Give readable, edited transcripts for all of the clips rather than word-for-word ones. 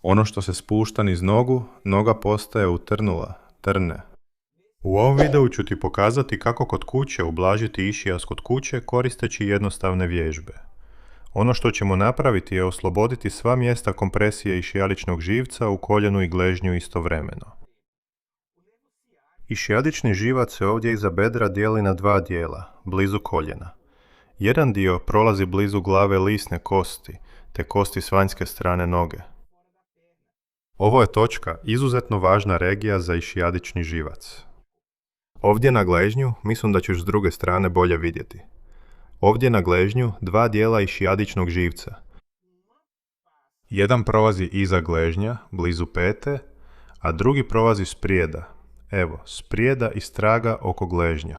Ono što se spušta niz nogu, noga postaje utrnula, trne. U ovom videu ću ti pokazati kako kod kuće ublažiti išijas kod kuće koristeći jednostavne vježbe. Ono što ćemo napraviti je osloboditi sva mjesta kompresije išijadičnog živca u koljenu i gležnju istovremeno. Išijadični živac se ovdje iza bedra dijeli na dva dijela, blizu koljena. Jedan dio prolazi blizu glave lisne kosti, te kosti s vanjske strane noge. Ovo je točka izuzetno važna regija za išijadični živac. Ovdje na gležnju mislim da ćeš s druge strane bolje vidjeti. Ovdje na gležnju dva dijela išijadičnog živca. Jedan prolazi iza gležnja, blizu pete, a drugi prolazi sprijeda. Evo, sprijeda i straga oko gležnja.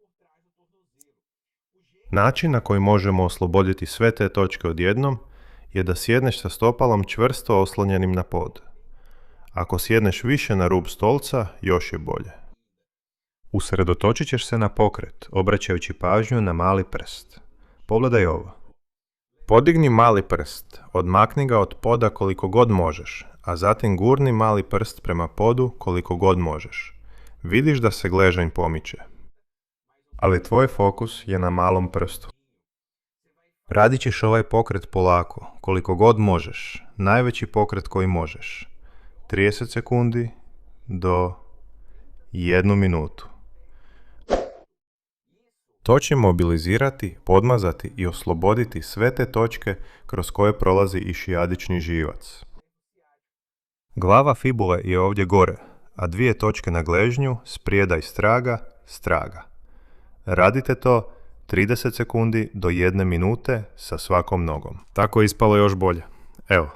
Način na koji možemo osloboditi sve te točke odjednom je da sjedneš sa stopalom čvrsto oslonjenim na pod. Ako sjedneš više na rub stolca, još je bolje. Usredotočit ćeš se na pokret, obraćajući pažnju na mali prst. Pogledaj ovo. Podigni mali prst, odmakni ga od poda koliko god možeš, a zatim gurni mali prst prema podu koliko god možeš. Vidiš da se gležanj pomiče. Ali tvoj fokus je na malom prstu. Radit ćeš ovaj pokret polako, koliko god možeš, najveći pokret koji možeš. 30 sekundi do 1 minutu. To će mobilizirati, podmazati i osloboditi sve te točke kroz koje prolazi išijadični živac. Glava fibule je ovdje gore, a dvije točke na gležnju, sprijeda i straga, straga. Radite to 30 sekundi do 1 minute sa svakom nogom. Tako je ispalo još bolje. Evo.